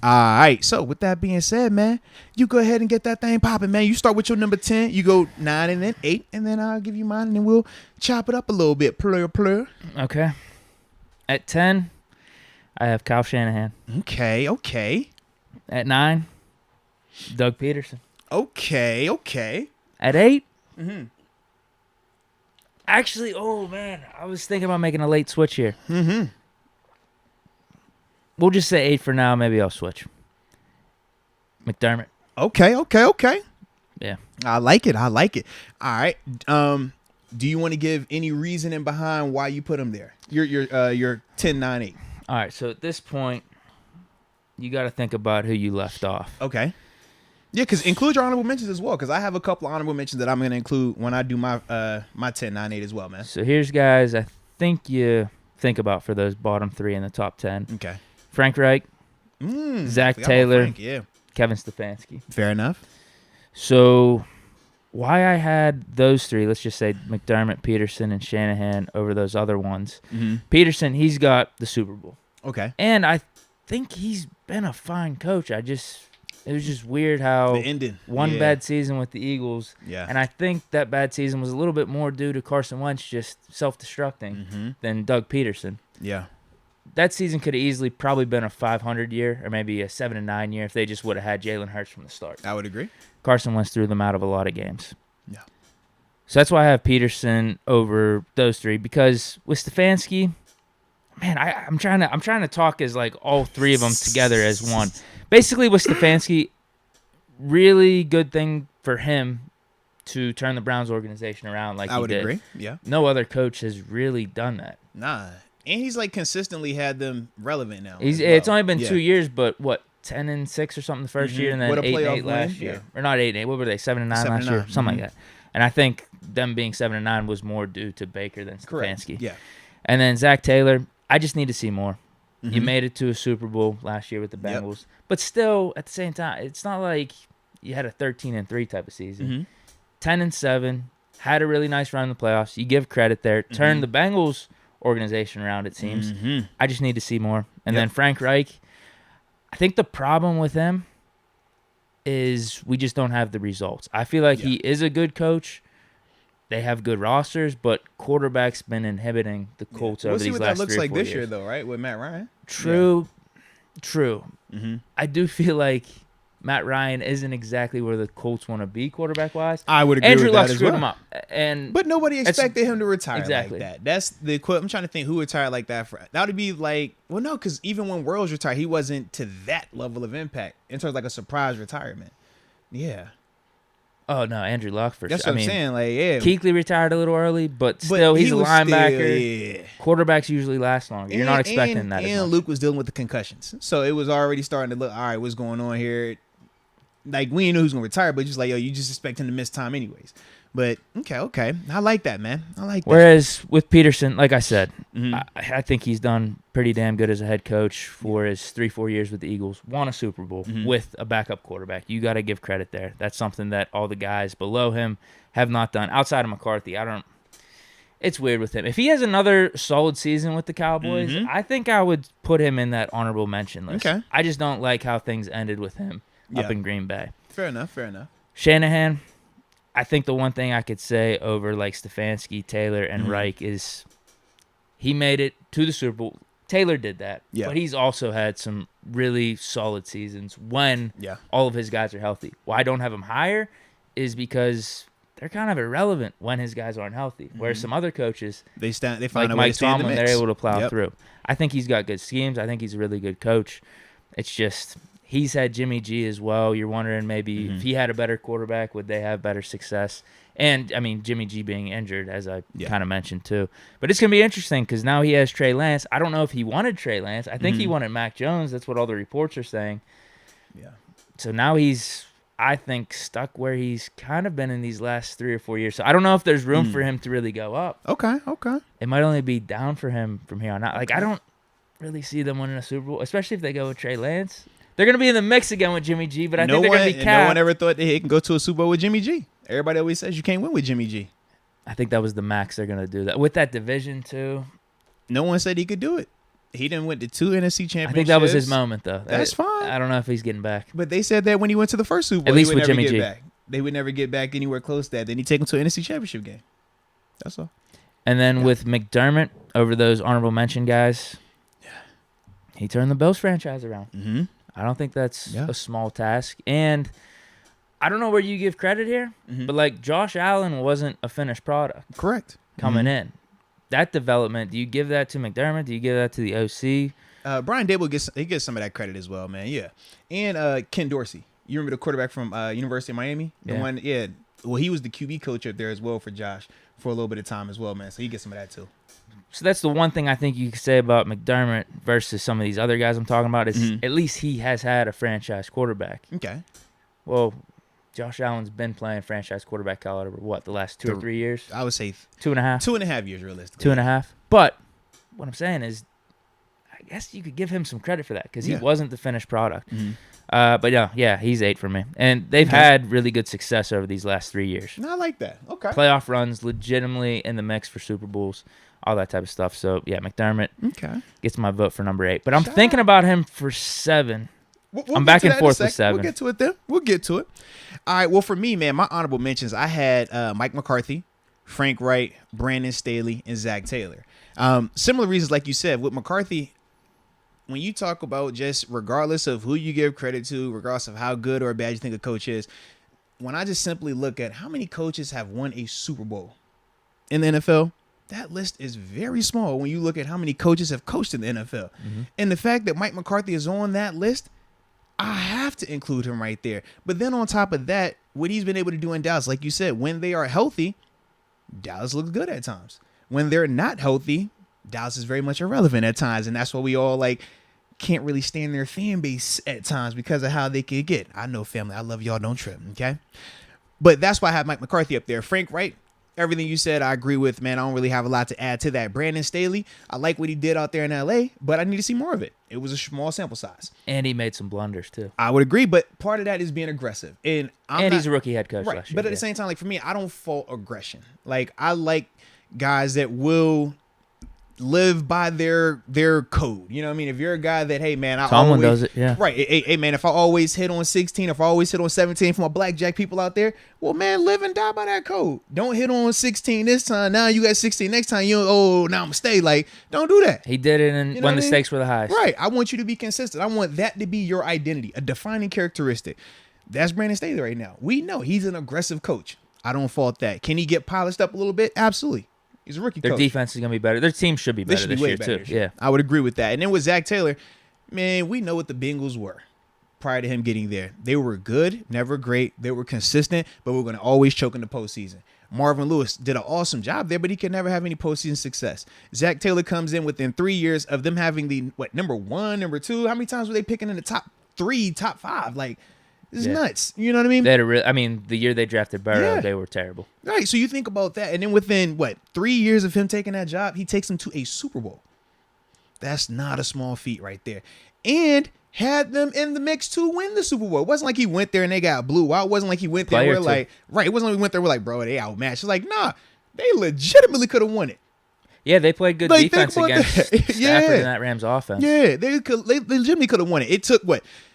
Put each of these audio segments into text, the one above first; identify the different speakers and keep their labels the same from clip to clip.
Speaker 1: All right. So with that being said, man, you go ahead and get that thing popping, man. You start with your number 10. You go 9 and then 8, and then I'll give you mine, and then we'll chop it up a little bit. Plur.
Speaker 2: Okay. At 10, I have Kyle Shanahan.
Speaker 1: Okay.
Speaker 2: At 9, Doug Peterson.
Speaker 1: Okay.
Speaker 2: At 8, actually, oh man, I was thinking about making a late switch here. We'll just say 8 for now. Maybe I'll switch. McDermott.
Speaker 1: Okay.
Speaker 2: Yeah.
Speaker 1: I like it. All right. Do you want to give any reasoning behind why you put him there? Your 10, 9, 8.
Speaker 2: All right. So at this point, you got to think about who you left off.
Speaker 1: Okay. Yeah, because include your honorable mentions as well, because I have a couple of honorable mentions that I'm going to include when I do my 10, 9, 8 as well, man.
Speaker 2: So here's guys I think you think about for those bottom 3 in the top 10.
Speaker 1: Okay.
Speaker 2: Frank Reich, Zach Taylor,
Speaker 1: Frank, yeah.
Speaker 2: Kevin Stefanski.
Speaker 1: Fair enough.
Speaker 2: So why I had those 3, let's just say McDermott, Peterson, and Shanahan over those other ones. Peterson, he's got the Super Bowl.
Speaker 1: Okay.
Speaker 2: And I think he's been a fine coach. It was just weird how
Speaker 1: the ending.
Speaker 2: One bad season with the Eagles.
Speaker 1: Yeah.
Speaker 2: And I think that bad season was a little bit more due to Carson Wentz just self-destructing than Doug Peterson.
Speaker 1: Yeah.
Speaker 2: That season could have easily probably been a 500 year or maybe a 7-9 year if they just would have had Jalen Hurts from the start.
Speaker 1: I would agree.
Speaker 2: Carson Wentz threw them out of a lot of games.
Speaker 1: Yeah.
Speaker 2: So that's why I have Peterson over those 3, because with Stefanski, man, I'm trying to talk as like all 3 of them together as one. Basically, with Stefanski, really good thing for him to turn the Browns organization around like he did.
Speaker 1: I would agree. Yeah.
Speaker 2: No other coach has really done that.
Speaker 1: Nah. And he's like consistently had them relevant now.
Speaker 2: It's only been 2 years, but what, 10-6 or something the first year, and then
Speaker 1: What a
Speaker 2: 8-8
Speaker 1: playoff
Speaker 2: last
Speaker 1: win.
Speaker 2: year,
Speaker 1: Yeah.
Speaker 2: or not 8-8? What were they? 7-9 last year, something like that. And I think them being 7-9 was more due to Baker than Stefanski.
Speaker 1: Yeah.
Speaker 2: And then Zach Taylor, I just need to see more. You made it to a Super Bowl last year with the Bengals, but still at the same time, it's not like you had a 13-3 type of season. 10-7, had a really nice run in the playoffs. You give credit there. Turned the Bengals organization around, it seems. I just need to see more. And then Frank Reich, I think the problem with him is we just don't have the results. I feel like he is a good coach. They have good rosters, but quarterback's been inhibiting the Colts over these last 3 or 4 years. We'll see what that looks like
Speaker 1: this year, though, right, with Matt Ryan?
Speaker 2: True. I do feel like Matt Ryan isn't exactly where the Colts want to be quarterback-wise.
Speaker 1: I would agree
Speaker 2: Andrew
Speaker 1: with
Speaker 2: Luck
Speaker 1: that as
Speaker 2: screwed
Speaker 1: well.
Speaker 2: him up. But
Speaker 1: nobody expected him to retire
Speaker 2: exactly
Speaker 1: like that. That's the quote. I'm trying to think who retired like that. That would be like, well, no, because even when Worlds retired, he wasn't to that level of impact in terms of like a surprise retirement. Yeah.
Speaker 2: Oh, no, Andrew Luck for sure.
Speaker 1: That's what I'm saying. Like, yeah.
Speaker 2: Kuechly retired a little early, but still, he's a linebacker.
Speaker 1: Still,
Speaker 2: Quarterbacks usually last longer. You're not expecting that.
Speaker 1: And Luke was dealing with the concussions. So it was already starting to look, all right, what's going on here? Like, we didn't know who's going to retire, but just like, yo, you just expect him to miss time anyways. But, okay. I like that, man. I like that.
Speaker 2: Whereas with Peterson, like I said, I think he's done pretty damn good as a head coach for his 3-4 years with the Eagles. Won a Super Bowl with a backup quarterback. You got to give credit there. That's something that all the guys below him have not done. Outside of McCarthy, it's weird with him. If he has another solid season with the Cowboys, I think I would put him in that honorable mention list.
Speaker 1: Okay.
Speaker 2: I just don't like how things ended with him up in Green Bay.
Speaker 1: Fair enough.
Speaker 2: Shanahan, I think the one thing I could say over like Stefanski, Taylor, and Reich is he made it to the Super Bowl. Taylor did that, but he's also had some really solid seasons when all of his guys are healthy. Why I don't have him higher is because they're kind of irrelevant when his guys aren't healthy. Whereas some other coaches,
Speaker 1: they find
Speaker 2: like
Speaker 1: a way
Speaker 2: Mike
Speaker 1: to stay in the
Speaker 2: Tomlin,
Speaker 1: mix.
Speaker 2: they're able to plow through. I think he's got good schemes. I think he's a really good coach. It's just he's had Jimmy G as well. You're wondering maybe if he had a better quarterback, would they have better success? And, I mean, Jimmy G being injured, as I kind of mentioned, too. But it's going to be interesting because now he has Trey Lance. I don't know if he wanted Trey Lance. I think he wanted Mac Jones. That's what all the reports are saying.
Speaker 1: Yeah.
Speaker 2: So now he's, I think, stuck where he's kind of been in these last 3 or 4 years. So I don't know if there's room for him to really go up.
Speaker 1: Okay.
Speaker 2: It might only be down for him from here on out. Like, I don't really see them winning a Super Bowl, especially if they go with Trey Lance. They're going to be in the mix again with Jimmy G, but I think they're going to be capped.
Speaker 1: No one ever thought that he can go to a Super Bowl with Jimmy G. Everybody always says you can't win with Jimmy G.
Speaker 2: I think that was the max they're going to do that. With that division, too.
Speaker 1: No one said he could do it. He done went to 2 NFC championships.
Speaker 2: I think that was his moment, though.
Speaker 1: That's fine.
Speaker 2: I don't know if he's getting back.
Speaker 1: But they said that when he went to the first Super Bowl,
Speaker 2: At least
Speaker 1: he would
Speaker 2: with
Speaker 1: never
Speaker 2: Jimmy
Speaker 1: get
Speaker 2: G.
Speaker 1: back. They would never get back anywhere close to that. Then he take him to an NFC championship game. That's all.
Speaker 2: And then with McDermott over those honorable mention guys, he turned the Bills franchise around.
Speaker 1: Mm-hmm.
Speaker 2: I don't think that's a small task. And I don't know where you give credit here, but like Josh Allen wasn't a finished product.
Speaker 1: Correct.
Speaker 2: Coming in. That development, do you give that to McDermott? Do you give that to the OC?
Speaker 1: Brian Dable gets some of that credit as well, man. Yeah. And Ken Dorsey. You remember the quarterback from University of Miami? The one, well, he was the QB coach up there as well for Josh for a little bit of time as well, man. So he gets some of that too.
Speaker 2: So that's the one thing I think you could say about McDermott versus some of these other guys I'm talking about is at least he has had a franchise quarterback.
Speaker 1: Okay.
Speaker 2: Well, Josh Allen's been playing franchise quarterback caliber, the last 2 or 3 years?
Speaker 1: I would say
Speaker 2: 2.5.
Speaker 1: 2.5 years, realistically.
Speaker 2: 2.5. But what I'm saying is, I guess you could give him some credit for that because he wasn't the finished product. But yeah, he's 8 for me. And they've had really good success over these last 3 years.
Speaker 1: No, I like that. Okay.
Speaker 2: Playoff runs, legitimately in the mix for Super Bowls, all that type of stuff. So, yeah, McDermott gets my vote for number 8. But I'm thinking about him for 7. I'm back and forth with 7.
Speaker 1: We'll get to it then. We'll get to it. All right. Well, for me, man, my honorable mentions, I had Mike McCarthy, Frank Wright, Brandon Staley, and Zach Taylor. Similar reasons, like you said, with McCarthy, when you talk about just regardless of who you give credit to, regardless of how good or bad you think a coach is, when I just simply look at how many coaches have won a Super Bowl in the NFL, that list is very small when you look at how many coaches have coached in the NFL. And the fact that Mike McCarthy is on that list, I have to include him right there. But then on top of that, what he's been able to do in Dallas, like you said, when they are healthy, Dallas looks good at times. When they're not healthy, Dallas is very much irrelevant at times. And that's why we all can't really stand their fan base at times because of how they could get. I know, family. I love y'all. Don't trip. Okay. But that's why I have Mike McCarthy up there. Frank Wright, everything you said, I agree with, man. I don't really have a lot to add to that. Brandon Staley, I like what he did out there in LA, but I need to see more of it. It was a small sample size.
Speaker 2: And he made some blunders, too.
Speaker 1: I would agree, but part of that is being aggressive. And
Speaker 2: he's a rookie head coach last year.
Speaker 1: But at the same time, for me, I don't fault aggression. I like guys that will live by their code. You know what I mean? If you're a guy that, hey, man,
Speaker 2: Tomlin does it, yeah.
Speaker 1: Right. Hey, man, if I always hit on 16, if I always hit on 17 for my blackjack people out there, well, man, live and die by that code. Don't hit on 16 this time. Now you got 16 next time. Now I'm going to stay. Don't do that.
Speaker 2: He did it and when the stakes were the highest.
Speaker 1: Right. I want you to be consistent. I want that to be your identity, a defining characteristic. That's Brandon Staley right now. We know he's an aggressive coach. I don't fault that. Can he get polished up a little bit? Absolutely. He's a rookie coach.
Speaker 2: Their defense is going to be better. Their team should be better this year, too. Yeah.
Speaker 1: I would agree with that. And then with Zach Taylor, man, we know what the Bengals were prior to him getting there. They were good, never great. They were consistent, but we're going to always choke in the postseason. Marvin Lewis did an awesome job there, but he could never have any postseason success. Zach Taylor comes in within 3 years of them having the, number 1, number 2? How many times were they picking in the top 3, top 5? This is nuts. You know what I mean?
Speaker 2: They had the year they drafted Burrow, they were terrible.
Speaker 1: Right. So you think about that. And then within, 3 years of him taking that job, he takes them to a Super Bowl. That's not a small feat right there. And had them in the mix to win the Super Bowl. It wasn't like he went there and they got blew out. It wasn't like he went there it wasn't like we went there bro, they outmatched. It's nah, they legitimately could have won it.
Speaker 2: Yeah, they played good defense against Stafford and that Rams offense.
Speaker 1: Yeah, they legitimately could have won it. It took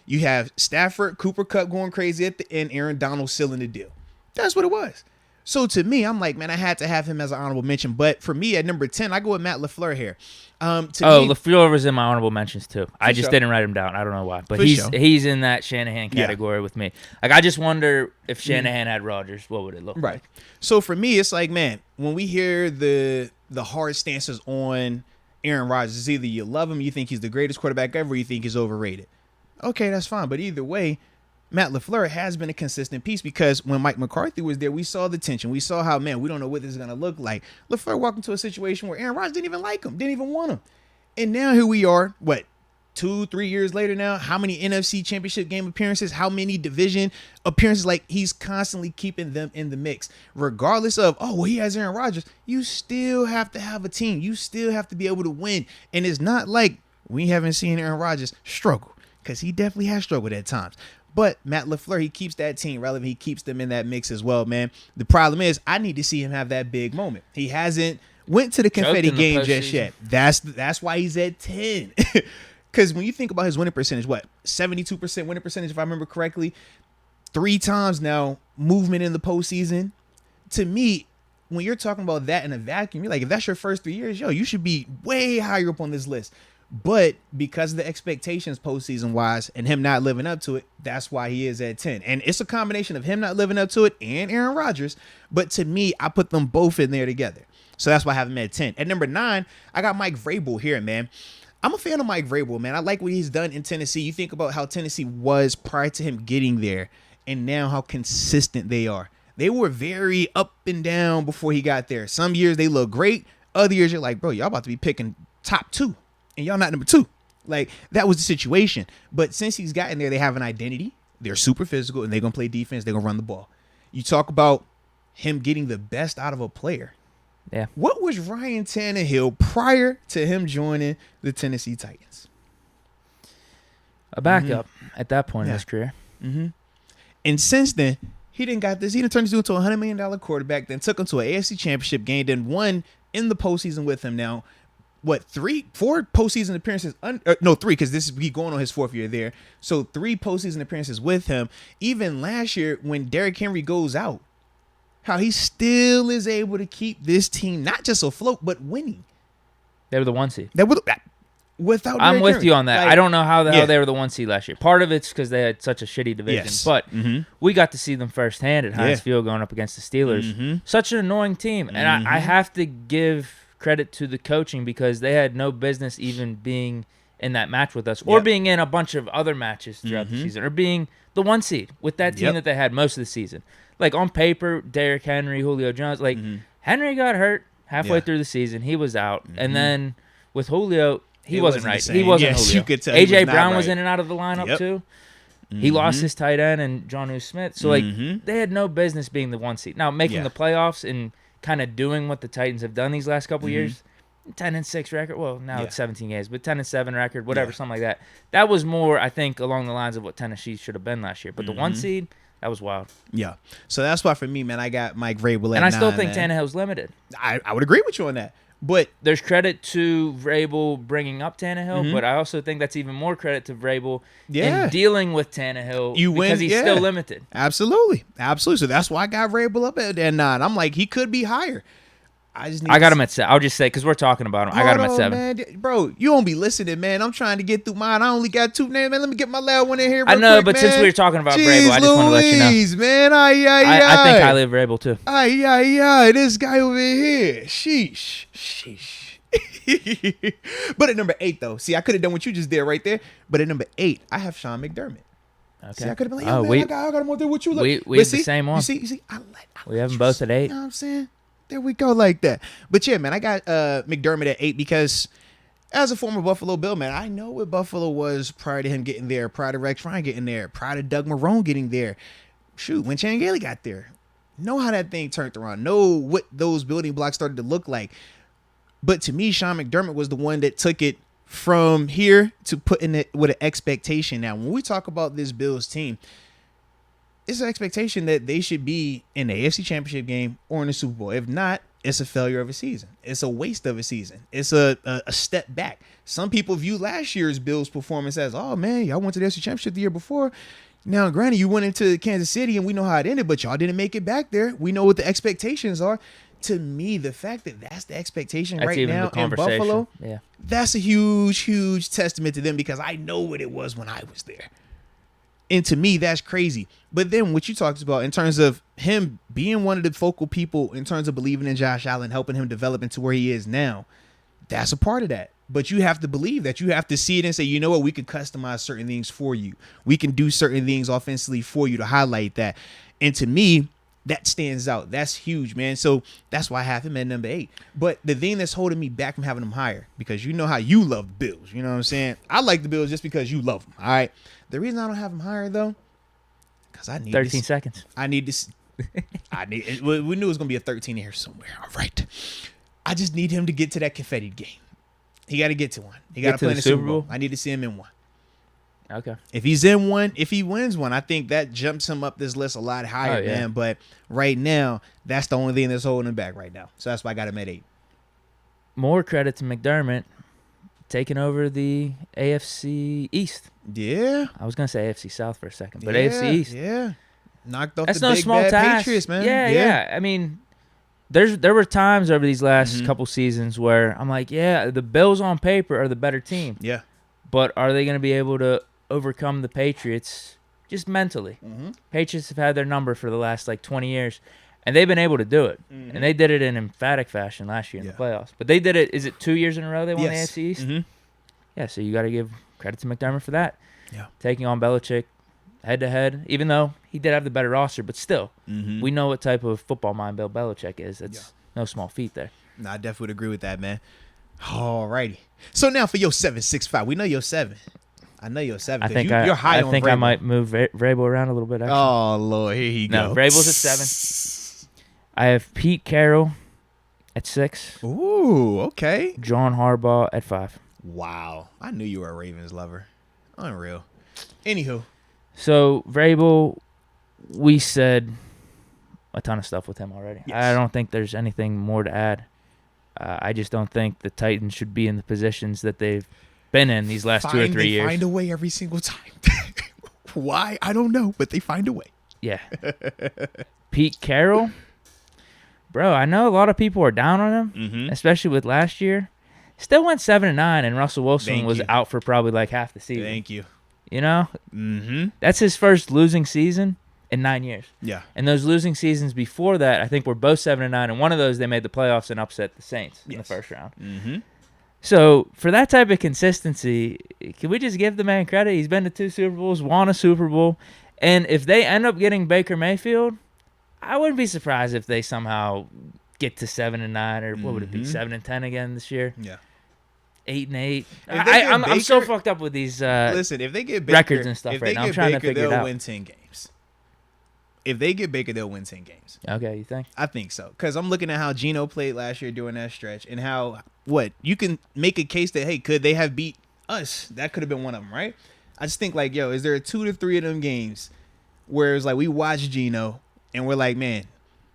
Speaker 1: you have Stafford, Cooper Kupp going crazy at the end, Aaron Donald sealing the deal. That's what it was. So to me, I'm like, man, I had to have him as an honorable mention. But for me, at number 10, I go with Matt LaFleur here.
Speaker 2: LaFleur was in my honorable mentions too. I just didn't write him down. I don't know why, but he's in that Shanahan category with me. I just wonder if Shanahan had Rodgers, what would it look like?
Speaker 1: So for me, it's like, man, when we hear the hard stances on Aaron Rodgers, it's either you love him, you think he's the greatest quarterback ever, or you think he's overrated. Okay, that's fine. But either way, Matt LaFleur has been a consistent piece because when Mike McCarthy was there, we saw the tension. We saw how, man, we don't know what this is going to look like. LaFleur walked into a situation where Aaron Rodgers didn't even like him, didn't even want him. And now here we are, 2-3 years later now, how many NFC championship game appearances, how many division appearances, he's constantly keeping them in the mix. Regardless of, he has Aaron Rodgers, you still have to have a team. You still have to be able to win. And it's not like we haven't seen Aaron Rodgers struggle, because he definitely has struggled at times. But Matt LaFleur, he keeps that team relevant. He keeps them in that mix as well, man. The problem is I need to see him have that big moment. He hasn't went to the confetti
Speaker 2: in the
Speaker 1: game just
Speaker 2: postseason.
Speaker 1: yet. That's why he's at 10. Because when you think about his winning percentage, what, 72% winning percentage, if I remember correctly, 3 times now movement in the postseason. To me, when you're talking about that in a vacuum, you're like, if that's your first 3 years, yo, you should be way higher up on this list. But because of the expectations postseason wise and him not living up to it, that's why he is at 10. And it's a combination of him not living up to it and Aaron Rodgers. But to me, I put them both in there together. So that's why I have him at 10. At number 9, I got Mike Vrabel here, man. I'm a fan of Mike Vrabel, man. I like what he's done in Tennessee. You think about how Tennessee was prior to him getting there and now how consistent they are. They were very up and down before he got there. Some years they look great. Other years you're like, bro, y'all about to be picking top 2. And y'all not number 2. Like, that was the situation. But since he's gotten there, they have an identity. They're super physical, and they're going to play defense. They're going to run the ball. You talk about him getting the best out of a player.
Speaker 2: Yeah.
Speaker 1: What was Ryan Tannehill prior to him joining the Tennessee Titans?
Speaker 2: A backup at that point in his career.
Speaker 1: Mm-hmm. And since then, he didn't got this. He done turned this dude into a $100 million quarterback, then took him to an AFC championship game, then won in the postseason with him now. What, 4 postseason appearances? 3, because this is he going on his 4th year there. So 3 postseason appearances with him. Even last year when Derrick Henry goes out, how he still is able to keep this team not just afloat but winning.
Speaker 2: They were the 1 seed.
Speaker 1: Without
Speaker 2: I'm
Speaker 1: Derrick
Speaker 2: with
Speaker 1: Henry.
Speaker 2: you on that.
Speaker 1: Like,
Speaker 2: I don't know how the hell they were the 1 seed last year. Part of it's because they had such a shitty division.
Speaker 1: Yes.
Speaker 2: But we got to see them firsthand at Heinz Field going up against the Steelers.
Speaker 1: Mm-hmm.
Speaker 2: Such an annoying team. And I have to give credit to the coaching because they had no business even being in that match with us or being in a bunch of other matches throughout the season or being the 1 seed with that team that they had most of the season. Like, on paper, Derrick Henry, Julio Jones, like, Henry got hurt halfway through the season. He was out. And then with Julio, he wasn't right. He wasn't Julio.
Speaker 1: You could tell
Speaker 2: A.J.
Speaker 1: was
Speaker 2: Brown
Speaker 1: right.
Speaker 2: was in and out of the lineup, too. He lost his tight end and Jonnu Smith. So, like, they had no business being the 1 seed. Now, making the playoffs and kind of doing what the Titans have done these last couple years, 10-6 record. Well, now it's 17 games, but 10-7 record, whatever, something like that. That was more, I think, along the lines of what Tennessee should have been last year. But the 1 seed, that was wild.
Speaker 1: Yeah. So that's why for me, man, I got Mike Vrabel at 9.
Speaker 2: And I still think Tannehill's limited.
Speaker 1: I would agree with you on that. But
Speaker 2: there's credit to Vrabel bringing up Tannehill, but I also think that's even more credit to Vrabel in dealing with Tannehill because he's still limited.
Speaker 1: Absolutely. So that's why I got Vrabel up at 9. I'm like, he could be higher.
Speaker 2: I got him at 7. I'll just say, because we're talking about him, I got him at 7.
Speaker 1: Man. Bro, you don't be listening, man. I'm trying to get through mine. I only got 2 names, man. Let me get my loud one in here real
Speaker 2: I know,
Speaker 1: quick,
Speaker 2: but
Speaker 1: man.
Speaker 2: since we were talking about Vrabel, I just want to let you know.
Speaker 1: Man.
Speaker 2: I think highly of Vrabel, too.
Speaker 1: This guy over here. Sheesh. But at number 8, though. See, I could have done what you just did right there. But at number 8, I have Sean McDermott. Okay. See, I could have been like, I got him on there with you. Look.
Speaker 2: We have the same one.
Speaker 1: You see,
Speaker 2: we have them both at 8.
Speaker 1: You know what I'm saying? There we go, like that. But yeah, man, I got McDermott at 8 because as a former Buffalo Bill, man, I know what Buffalo was prior to him getting there, prior to Rex Ryan getting there, prior to Doug Marrone getting there. Shoot, when Chan Gailey got there. Know how that thing turned around. Know what those building blocks started to look like. But to me, Sean McDermott was the one that took it from here to putting it with an expectation. Now, when we talk about this Bills team, it's an expectation that they should be in the AFC Championship game or in the Super Bowl. If not, it's a failure of a season. It's a waste of a season. It's a step back. Some people view last year's Bills performance as, oh, man, y'all went to the AFC Championship the year before. Now, granted, you went into Kansas City and we know how it ended, but y'all didn't make it back there. We know what the expectations are. To me, the fact that that's the expectation right now in Buffalo, that's a huge, huge testament to them because I know what it was when I was there. And to me, that's crazy. But then what you talked about in terms of him being one of the focal people in terms of believing in Josh Allen, helping him develop into where he is now, that's a part of that. But you have to believe that. You have to see it and say, you know what, we could customize certain things for you. We can do certain things offensively for you to highlight that. And to me, that stands out. That's huge, man. So that's why I have him at number 8. But the thing that's holding me back from having him higher, because you know how you love the Bills. You know what I'm saying? I like the Bills just because you love them. All right. The reason I don't have him higher, though, because I need
Speaker 2: 13 seconds.
Speaker 1: I need this. We knew it was going to be a 13 here somewhere. All right. I just need him to get to that confetti game. He got to get to one. He got to play in the Super Bowl. I need to see him in one.
Speaker 2: Okay.
Speaker 1: If he's in one, if he wins one, I think that jumps him up this list a lot higher, man. But right now, that's the only thing that's holding him back right now. So that's why I got him at 8.
Speaker 2: more credit to McDermott taking over the AFC East.
Speaker 1: Yeah.
Speaker 2: I was gonna say AFC South for a second, but
Speaker 1: Yeah,
Speaker 2: AFC East.
Speaker 1: Yeah. Knocked off
Speaker 2: That's
Speaker 1: the
Speaker 2: no
Speaker 1: big
Speaker 2: small
Speaker 1: bad
Speaker 2: task.
Speaker 1: Patriots, man.
Speaker 2: Yeah. I mean, there were times over these last couple seasons where I'm like, yeah, the Bills on paper are the better team.
Speaker 1: Yeah.
Speaker 2: But are they going to be able to overcome the Patriots just mentally? Patriots have had their number for the last 20 years, and they've been able to do it. And they did it in emphatic fashion last year in the playoffs. But they did it, is it 2 years in a row they won the AFC East? Yeah, so you got to give credit to McDermott for that.
Speaker 1: Yeah.
Speaker 2: Taking on Belichick head-to-head, even though he did have the better roster, but still, we know what type of football mind Bill Belichick is. It's no small feat there.
Speaker 1: No, I definitely would agree with that, man. Alrighty. So now for your 765, we know you're 7. I know you're 7. You're high on Vrabel.
Speaker 2: I might move Vrabel around a little bit. Actually.
Speaker 1: Oh Lord, here he
Speaker 2: No,
Speaker 1: goes.
Speaker 2: Vrabel's at 7. I have Pete Carroll at 6.
Speaker 1: Ooh, okay.
Speaker 2: John Harbaugh at 5.
Speaker 1: Wow, I knew you were a Ravens lover. Unreal. Anywho,
Speaker 2: so Vrabel, we said a ton of stuff with him already.
Speaker 1: Yes.
Speaker 2: I don't think there's anything more to add. I just don't think the Titans should be in the positions that they've been in these last 2 or 3 years.
Speaker 1: They find a way every single time. Why? I don't know, but they find a way.
Speaker 2: Yeah. Pete Carroll, bro, I know a lot of people are down on him, especially with last year. Still went 7-9, and Russell Wilson was out for probably half the season.
Speaker 1: Thank you.
Speaker 2: You know? That's his first losing season in 9 years.
Speaker 1: Yeah.
Speaker 2: And those losing seasons before that, I think were both 7-9, and one of those they made the playoffs and upset the Saints in the first round. So for that type of consistency, can we just give the man credit? He's been to 2 Super Bowls, won a Super Bowl, and if they end up getting Baker Mayfield, I wouldn't be surprised if they somehow get to 7-9 or what would it be, 7-10 again this year?
Speaker 1: Yeah.
Speaker 2: 8-8. I'm so fucked up with these
Speaker 1: listen, if they get Baker,
Speaker 2: records and stuff right now. I'm trying to figure it out.
Speaker 1: They'll win 10 games. If they get Baker, they'll win 10 games.
Speaker 2: Okay, you think?
Speaker 1: I think so. Because I'm looking at how Geno played last year during that stretch and how, you can make a case that, hey, could they have beat us? That could have been one of them, right? I just think, is there 2 to 3 of them games where it's we watched Geno and we're like, man,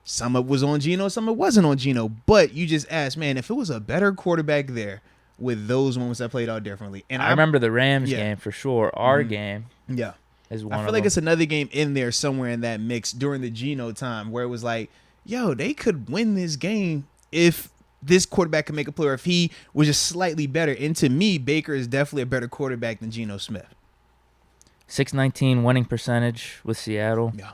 Speaker 1: some of it was on Geno, some of it wasn't on Geno. But you just ask, man, if it was a better quarterback there with those moments that played out differently. And
Speaker 2: I remember the Rams game for sure. Our game.
Speaker 1: Yeah.
Speaker 2: Is one
Speaker 1: I feel
Speaker 2: of
Speaker 1: like
Speaker 2: them.
Speaker 1: it's another game in there somewhere in that mix during the Geno time where it was they could win this game if this quarterback could make a play or if he was just slightly better. And to me, Baker is definitely a better quarterback than Geno Smith.
Speaker 2: 619 winning percentage with Seattle.
Speaker 1: Yeah.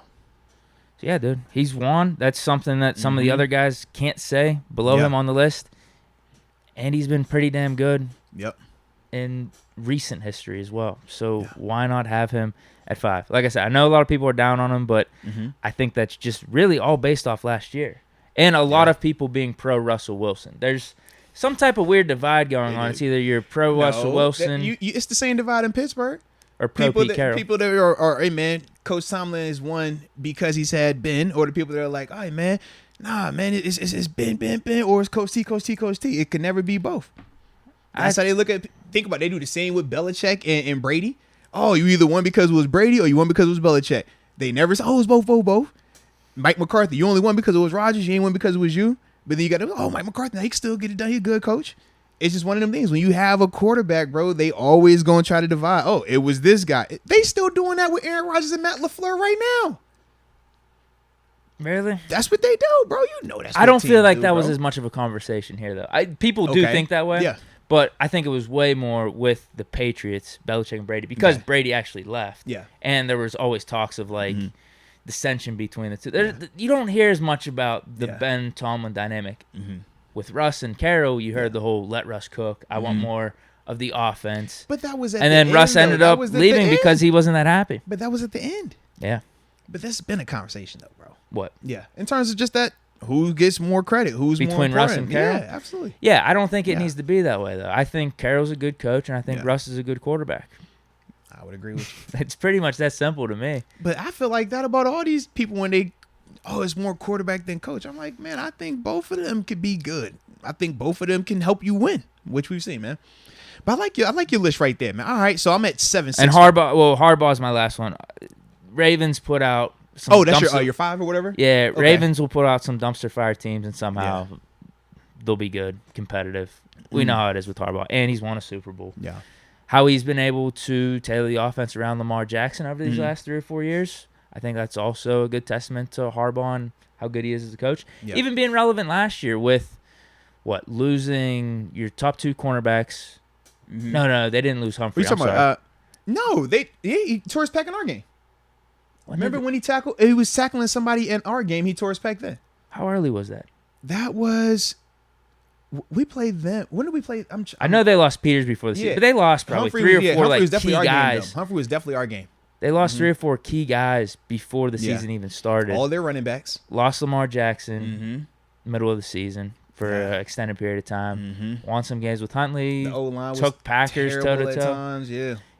Speaker 2: So yeah, dude. He's won. That's something that some of the other guys can't say below him on the list. And he's been pretty damn good.
Speaker 1: Yep.
Speaker 2: In recent history as well. So why not have him at 5? Like I said, I know a lot of people are down on him, but I think that's just really all based off last year. And a lot of people being pro Russell Wilson. There's some type of weird divide going on. It's either you're pro Russell Wilson.
Speaker 1: It's the same divide in Pittsburgh.
Speaker 2: Or pro Pete Carroll.
Speaker 1: People that are, hey, man, Coach Tomlin is one because he's had Ben, or the people that are like, all right, man, nah, man, it's Ben, or it's Coach T. It can never be both. That's how they think about it. They do the same with Belichick and Brady. Oh, you either won because it was Brady or you won because it was Belichick. They never say, oh, it's both. Mike McCarthy, you only won because it was Rodgers. You ain't won because it was you. But then you got Mike McCarthy, he can still get it done. He's a good coach. It's just one of them things. When you have a quarterback, bro, they always going to try to divide. Oh, it was this guy. They still doing that with Aaron Rodgers and Matt LaFleur right now.
Speaker 2: Really?
Speaker 1: That's what they do, bro. You know that's what
Speaker 2: I don't feel like that
Speaker 1: bro.
Speaker 2: was as much of a conversation here, though. People do think that way.
Speaker 1: Yeah.
Speaker 2: But I think it was way more with the Patriots, Belichick and Brady, because Brady actually left.
Speaker 1: Yeah.
Speaker 2: And there was always talks of, dissension between the two. You don't hear as much about the Ben Tomlin dynamic. With Russ and Carroll, you heard the whole let Russ cook. I want more of the offense.
Speaker 1: But that was at
Speaker 2: and
Speaker 1: the
Speaker 2: then
Speaker 1: end,
Speaker 2: Russ ended up
Speaker 1: was
Speaker 2: leaving because he wasn't that happy.
Speaker 1: But that was at the end.
Speaker 2: Yeah.
Speaker 1: But that's been a conversation, though, bro.
Speaker 2: What?
Speaker 1: Yeah. In terms of just that, who gets more credit? Who's
Speaker 2: between
Speaker 1: more important?
Speaker 2: Russ and Carroll?
Speaker 1: Yeah, absolutely.
Speaker 2: Yeah, I don't think it needs to be that way, though. I think Carroll's a good coach, and I think Russ is a good quarterback.
Speaker 1: I would agree with you.
Speaker 2: It's pretty much that simple to me.
Speaker 1: But I feel like that about all these people when they, it's more quarterback than coach. I'm like, man, I think both of them could be good. I think both of them can help you win, which we've seen, man. But I like your list right there, man. All right, so I'm at 7-6.
Speaker 2: And Harbaugh's my last one. Ravens put out some
Speaker 1: that's your 5 or whatever?
Speaker 2: Yeah, okay. Ravens will put out some dumpster fire teams and somehow they'll be good, competitive. We know how it is with Harbaugh, and he's won a Super Bowl.
Speaker 1: Yeah.
Speaker 2: How he's been able to tailor the offense around Lamar Jackson over these last 3 or 4 years, I think that's also a good testament to Harbaugh and how good he is as a coach.
Speaker 1: Yep.
Speaker 2: Even being relevant last year with, losing your top 2 cornerbacks. No, they didn't lose Humphrey.
Speaker 1: What are you talking about? No, he tore his pec in our game. Remember when he was tackling somebody in our game, he tore his pec then.
Speaker 2: How early was that?
Speaker 1: That was... We played them. When did we play?
Speaker 2: I know they lost Peters before the season, but they lost probably
Speaker 1: Humphrey
Speaker 2: 3 or 4
Speaker 1: Humphrey was
Speaker 2: key
Speaker 1: definitely
Speaker 2: guys.
Speaker 1: Game, Humphrey was definitely our game.
Speaker 2: They lost 3 or 4 key guys before the season even started.
Speaker 1: All their running backs.
Speaker 2: Lost Lamar Jackson middle of the season for an extended period of time. Won some games with Huntley.
Speaker 1: The O-line was
Speaker 2: took Packers toe-to-toe.
Speaker 1: at times,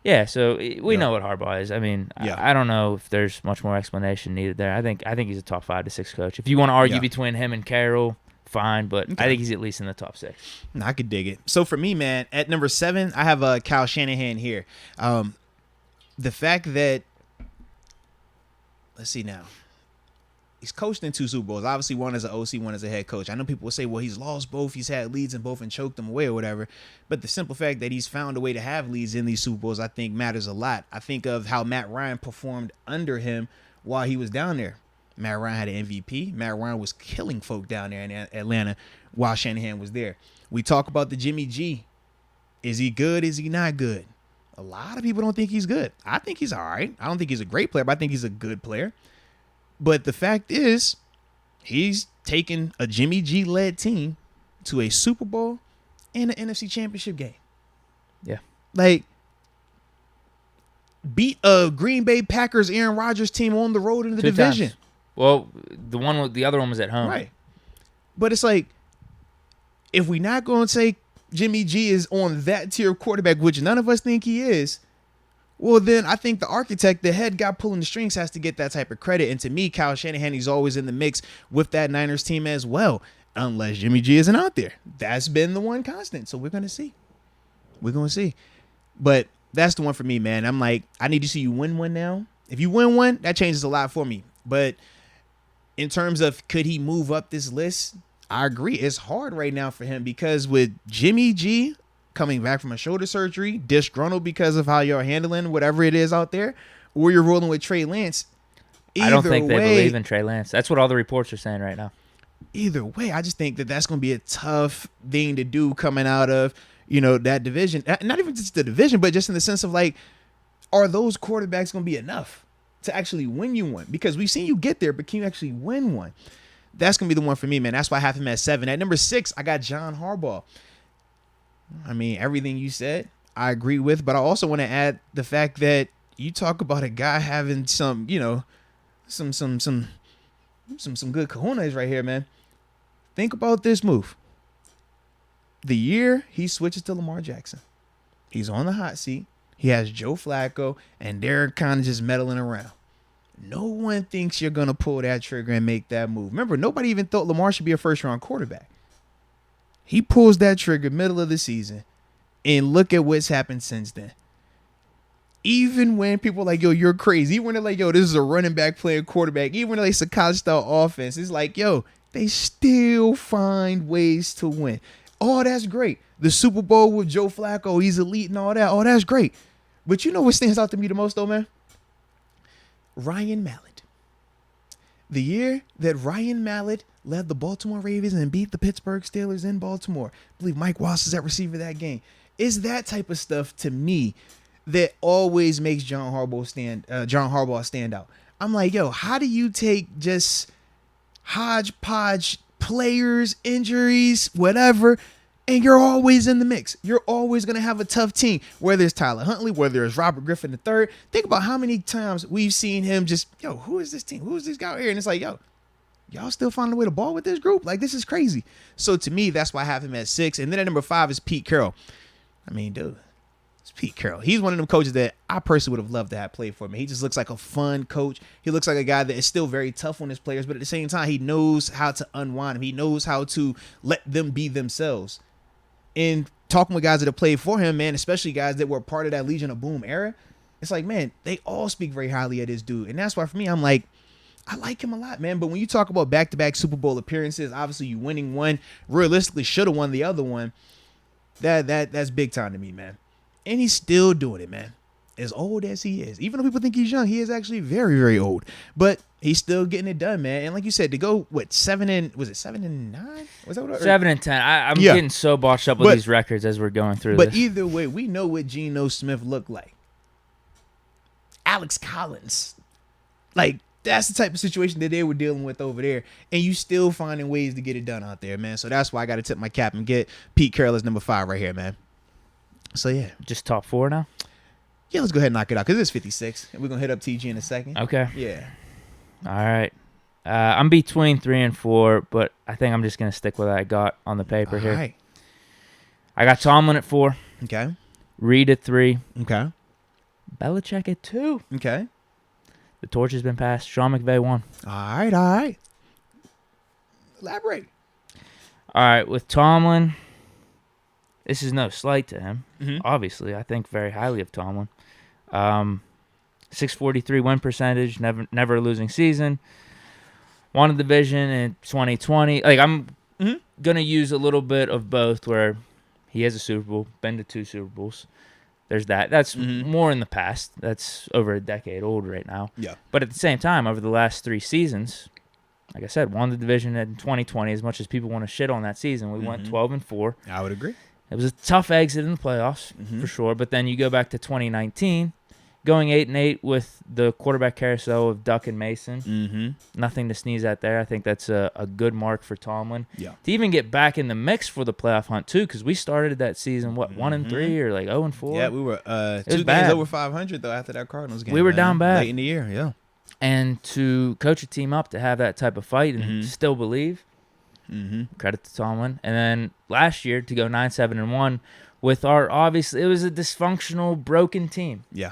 Speaker 2: Yeah, so we know what Harbaugh is. I mean, I don't know if there's much more explanation needed there. I think he's a top 5 to 6 coach. If you want to argue between him and Carroll, fine, but I think he's at least in the top 6.
Speaker 1: No, I could dig it. So for me, man, at number 7, I have Kyle Shanahan here. The fact that, let's see now, he's coached in 2 Super Bowls. Obviously, one as an OC, one as a head coach. I know people will say, well, he's lost both. He's had leads in both and choked them away or whatever. But the simple fact that he's found a way to have leads in these Super Bowls, I think matters a lot. I think of how Matt Ryan performed under him while he was down there. Matt Ryan had an MVP. Matt Ryan was killing folk down there in Atlanta while Shanahan was there. We talk about the Jimmy G. Is he good? Is he not good? A lot of people don't think he's good. I think he's all right. I don't think he's a great player, but I think he's a good player. But the fact is, he's taken a Jimmy G-led team to a Super Bowl and an NFC Championship game.
Speaker 2: Yeah.
Speaker 1: Like, beat a Green Bay Packers Aaron Rodgers team on the road in the
Speaker 2: 2
Speaker 1: division.
Speaker 2: times. Well, the other one was at home.
Speaker 1: Right. But it's like, if we're not going to say Jimmy G is on that tier of quarterback, which none of us think he is, well, then I think the architect, the head guy pulling the strings, has to get that type of credit. And to me, Kyle Shanahan, he's always in the mix with that Niners team as well, unless Jimmy G isn't out there. That's been the one constant. So we're going to see. We're going to see. But that's the one for me, man. I'm like, I need to see you win one now. If you win one, that changes a lot for me. But in terms of could he move up this list, I agree. It's hard right now for him because with Jimmy G coming back from a shoulder surgery, disgruntled because of how you're handling whatever it is out there, or you're rolling with Trey Lance.
Speaker 2: I don't think they believe in Trey Lance. That's what all the reports are saying right now.
Speaker 1: Either way, I just think that that's going to be a tough thing to do coming out of, that division. Not even just the division, but just in the sense of like, are those quarterbacks going to be enough to actually win you one? Because we've seen you get there, but can you actually win one? That's going to be the one for me, man. That's why I have him at 7. At number 6, I got John Harbaugh. I mean, everything you said, I agree with, but I also want to add the fact that you talk about a guy having some good cojones right here, man. Think about this move. The year he switches to Lamar Jackson, he's on the hot seat. He has Joe Flacco, and they're kind of just meddling around. No one thinks you're going to pull that trigger and make that move. Remember, nobody even thought Lamar should be a first-round quarterback. He pulls that trigger middle of the season, and look at what's happened since then. Even when people are like, yo, you're crazy. Even when they're like, yo, this is a running back playing quarterback. Even when it's a college-style offense, it's like, yo, they still find ways to win. Oh, that's great. The Super Bowl with Joe Flacco, he's elite and all that. Oh, that's great. But you know what stands out to me the most, though, man? Ryan Mallett. The year that Ryan Mallett led the Baltimore Ravens and beat the Pittsburgh Steelers in Baltimore. I believe Mike Wass is at receiver that game. It's that type of stuff to me that always makes John Harbaugh stand out. I'm like, yo, how do you take just hodgepodge players, injuries, whatever, and you're always in the mix? You're always going to have a tough team, whether it's Tyler Huntley, whether it's Robert Griffin III. Think about how many times we've seen him just, yo, who is this team? Who is this guy here? And it's like, yo, y'all still finding a way to ball with this group? Like, this is crazy. So to me, that's why I have him at 6. And then at number 5 is Pete Carroll. I mean, dude, it's Pete Carroll. He's one of them coaches that I personally would have loved to have played for me. He just looks like a fun coach. He looks like a guy that is still very tough on his players, but at the same time, he knows how to unwind them. He knows how to let them be themselves. And talking with guys that have played for him, man, especially guys that were part of that Legion of Boom era, it's like, man, they all speak very highly of this dude. And that's why for me, I'm like, I like him a lot, man. But when you talk about back-to-back Super Bowl appearances, obviously you winning one, realistically should have won the other one. That's big time to me, man. And he's still doing it, man. As old as he is, even though people think he's young, he is actually very, very old. But he's still getting it done, man. And like you said, to go 7 and 9? Was that what?
Speaker 2: 7 and 10. I'm getting so botched up with these records as we're going through.
Speaker 1: But
Speaker 2: this.
Speaker 1: Either way, we know what Geno Smith looked like. Alex Collins, like that's the type of situation that they were dealing with over there, and you still finding ways to get it done out there, man. So that's why I got to tip my cap and get Pete Carroll as number 5 right here, man. So yeah,
Speaker 2: just top 4 now.
Speaker 1: Yeah, let's go ahead and knock it out because it's 56. And we're going to hit up TG in a second.
Speaker 2: Okay.
Speaker 1: Yeah.
Speaker 2: All right. I'm between 3 and 4, but I think I'm just going to stick with what I got on the paper here. All right. I got Tomlin at 4.
Speaker 1: Okay.
Speaker 2: Reed at 3.
Speaker 1: Okay.
Speaker 2: Belichick at 2.
Speaker 1: Okay.
Speaker 2: The torch has been passed. Sean McVay 1.
Speaker 1: All right. Elaborate.
Speaker 2: All right. With Tomlin, this is no slight to him.
Speaker 1: Mm-hmm.
Speaker 2: Obviously, I think very highly of Tomlin. 643 win percentage, never a losing season. Won a division in 2020. Like I'm gonna use a little bit of both, where he has a Super Bowl, been to 2 Super Bowls. There's that. That's more in the past. That's over a decade old right now.
Speaker 1: Yeah.
Speaker 2: But at the same time, over the last 3 seasons, like I said, won the division in 2020. As much as people want to shit on that season, we went 12 and 4.
Speaker 1: I would agree.
Speaker 2: It was a tough exit in the playoffs, for sure. But then you go back to 2019, going 8-8 with the quarterback carousel of Duck and Mason. Nothing to sneeze at there. I think that's a good mark for Tomlin.
Speaker 1: Yeah.
Speaker 2: To even get back in the mix for the playoff hunt, too, because we started that season, 1 and 3 or like 0 and 4?
Speaker 1: Yeah, we were 2 games over 500, though, after that Cardinals game.
Speaker 2: We were down bad.
Speaker 1: Late in the year, yeah.
Speaker 2: And to coach a team up to have that type of fight and still believe, credit to Tomlin. And then last year to go 9-7-1 with our obviously, it was a dysfunctional, broken team.
Speaker 1: Yeah.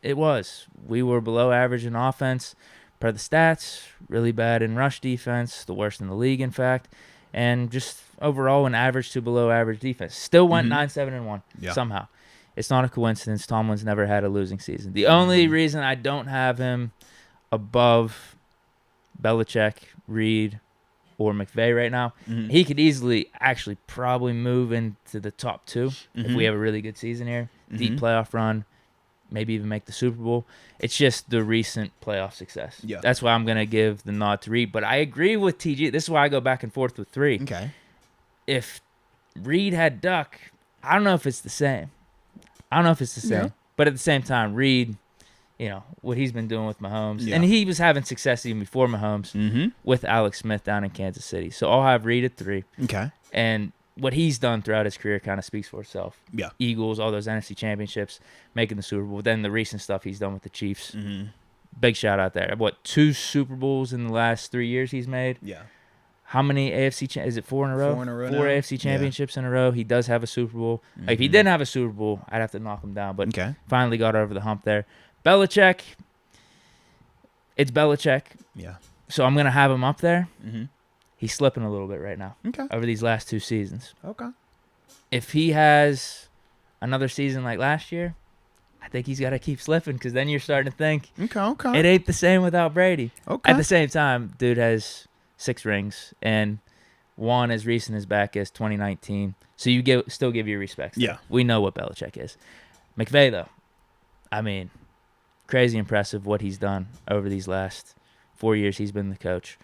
Speaker 2: It was. We were below average in offense per the stats, really bad in rush defense, the worst in the league, in fact, and just overall an average to below average defense. Still went 9-7-1 somehow. It's not a coincidence. Tomlin's never had a losing season. The only reason I don't have him above Belichick, Reed, or McVay right now, he could easily actually probably move into the top 2 if we have a really good season here. Deep playoff run, maybe even make the Super Bowl. It's just the recent playoff success.
Speaker 1: Yeah.
Speaker 2: That's why I'm going to give the nod to Reed. But I agree with TG. This is why I go back and forth with 3.
Speaker 1: Okay.
Speaker 2: If Reed had Duck, I don't know if it's the same.
Speaker 1: Yeah.
Speaker 2: But at the same time, Reed, you know, what he's been doing with Mahomes. And he was having success even before Mahomes with Alex Smith down in Kansas City. So I'll have Reed at 3.
Speaker 1: Okay.
Speaker 2: And what he's done throughout his career kind of speaks for itself.
Speaker 1: Yeah.
Speaker 2: Eagles, all those NFC championships, making the Super Bowl. Then the recent stuff he's done with the Chiefs. Big shout out there. 2 Super Bowls in the last 3 years he's made?
Speaker 1: Yeah.
Speaker 2: How many AFC? Is it 4 in a row?
Speaker 1: 4 in a row
Speaker 2: 4
Speaker 1: now.
Speaker 2: AFC championships in a row. He does have a Super Bowl. Like, if he didn't have a Super Bowl, I'd have to knock him down. But finally got over the hump there. Belichick. It's Belichick.
Speaker 1: Yeah.
Speaker 2: So I'm going to have him up there. He's slipping a little bit right now.
Speaker 1: Okay.
Speaker 2: Over these last 2 seasons.
Speaker 1: Okay.
Speaker 2: If he has another season like last year, I think he's got to keep slipping, because then you're starting to think it ain't the same without Brady.
Speaker 1: Okay.
Speaker 2: At the same time, dude has 6 rings and 1 as recent as back as 2019. So you still give your respects.
Speaker 1: Yeah.
Speaker 2: We know what Belichick is. McVay, though, I mean, crazy impressive what he's done over these last 4 years he's been the coach.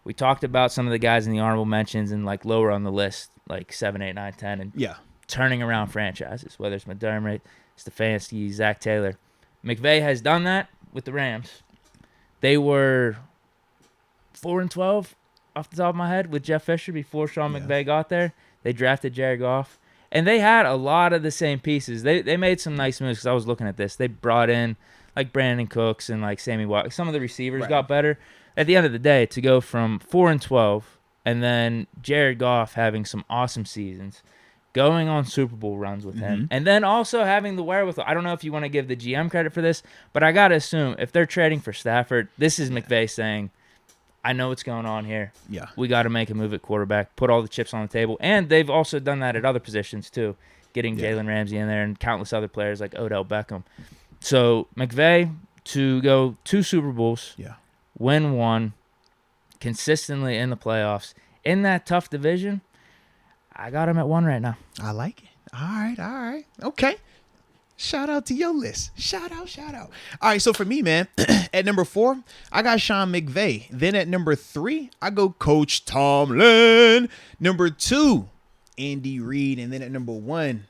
Speaker 2: We talked about some of the guys in the honorable mentions and like lower on the list, like 7, 8, 9, 10, and turning around franchises, whether it's McDermott, Stefanski, Zach Taylor. McVay has done that with the Rams. They were 4 and 12 off the top of my head with Jeff Fisher before Sean McVay got there. They drafted Jared Goff, and they had a lot of the same pieces. They made some nice moves, because I was looking at this. They brought in like Brandon Cooks and like Sammy Watkins. Some of the receivers got better. At the end of the day, to go from 4 and 12 and then Jared Goff having some awesome seasons, going on Super Bowl runs with him, and then also having the wherewithal. I don't know if you want to give the GM credit for this, but I got to assume if they're trading for Stafford, this is McVay saying, I know what's going on here.
Speaker 1: Yeah.
Speaker 2: We got to make a move at quarterback, put all the chips on the table. And they've also done that at other positions too, getting Jalen Ramsey in there and countless other players like Odell Beckham. So McVay to go 2 Super Bowls, win one, consistently in the playoffs, in that tough division. I got him at 1 right now.
Speaker 1: I like it. All right. Okay. Shout out to your list. Shout out. All right, so for me, man, at number 4, I got Sean McVay. Then at number 3, I go Coach Tomlin. Number 2, Andy Reid. And then at number 1,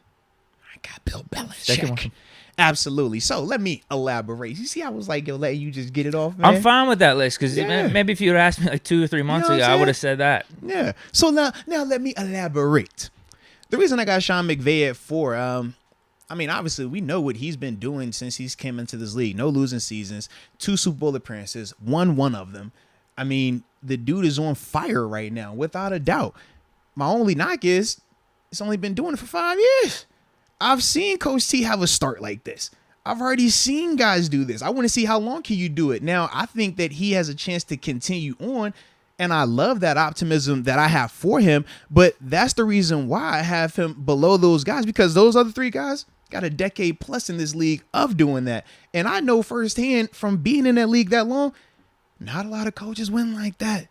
Speaker 1: I got Bill Belichick. Absolutely. So let me elaborate. You see, I was like, yo, let you just get it off, man.
Speaker 2: I'm fine with that list because maybe if you would asked me like 2 or 3 months ago, I would have said that.
Speaker 1: Yeah. So now let me elaborate. The reason I got Sean McVay at 4, I mean, obviously, we know what he's been doing since he's came into this league. No losing seasons, 2 Super Bowl appearances, won one of them. I mean, the dude is on fire right now, without a doubt. My only knock is it's only been doing it for 5 years. I've seen Coach T have a start like this. I've already seen guys do this. I want to see how long can you do it. Now, I think that he has a chance to continue on, and I love that optimism that I have for him, but that's the reason why I have him below those guys, because those other 3 guys got a decade plus in this league of doing that. And I know firsthand from being in that league that long, not a lot of coaches win like that.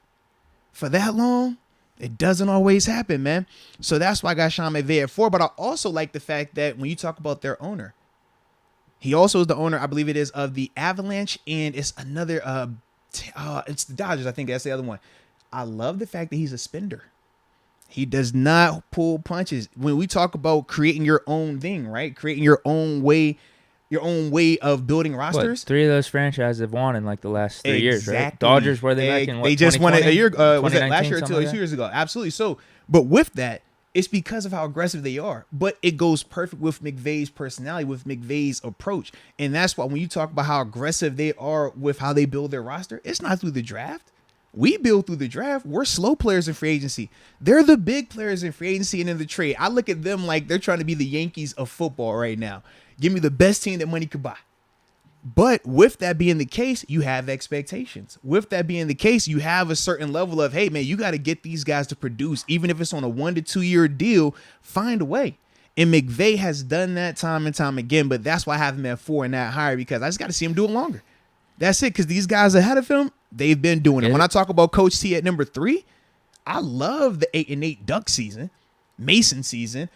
Speaker 1: For that long, it doesn't always happen, man. So that's why I got Sean McVay at 4. But I also like the fact that when you talk about their owner, he also is the owner, I believe it is, of the Avalanche, and it's another, it's the Dodgers. I think that's the other one. I love the fact that he's a spender. He does not pull punches. When we talk about creating your own thing, right? Creating your own way of building rosters.
Speaker 2: 3 of those franchises have won in like the last 3 years, right? Dodgers, where they back in what,
Speaker 1: they just won it a year. Was it last year or 2
Speaker 2: like
Speaker 1: years ago? Absolutely. So, but with that, it's because of how aggressive they are. But it goes perfect with McVay's personality, with McVay's approach, and that's why when you talk about how aggressive they are with how they build their roster, it's not through the draft. We build through the draft. We're slow players in free agency. They're the big players in free agency and in the trade. I look at them like they're trying to be the Yankees of football right now. Give me the best team that money could buy. But with that being the case, you have expectations. With that being the case, you have a certain level of, hey, man, you got to get these guys to produce. Even if it's on a 1 to 2 year deal, find a way. And McVay has done that time and time again. But that's why I have him at 4 and not higher, because I just got to see him do it longer. That's it, because these guys ahead of him, they've been doing it. When I talk about Coach T at number 3, I love the 8-8 Duck season, Mason season,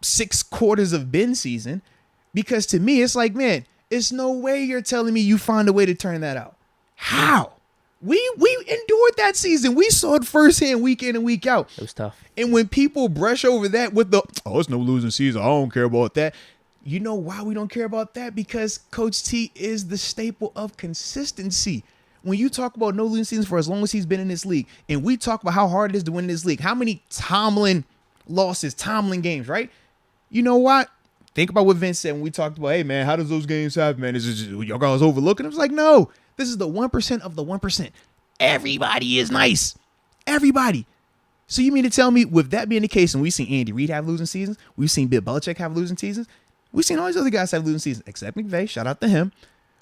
Speaker 1: 6 quarters of Ben season, because to me, it's like, man, it's no way you're telling me you find a way to turn that out. How? We endured that season. We saw it firsthand week in and week out.
Speaker 2: It was tough.
Speaker 1: And when people brush over that with it's no losing season, I don't care about that. You know why we don't care about that? Because Coach T is the staple of consistency. When you talk about no losing seasons for as long as he's been in this league, and we talk about how hard it is to win this league, how many Tomlin losses, Tomlin games, right? You know what? Think about what Vince said when we talked about, hey, man, how does those games happen, man? Is it just, y'all guys overlooking? I was like, no, this is the 1% of the 1%. Everybody is nice. Everybody. So you mean to tell me, with that being the case, and we've seen Andy Reid have losing seasons, we've seen Bill Belichick have losing seasons, we've seen all these other guys have losing seasons, except McVay, shout out to him.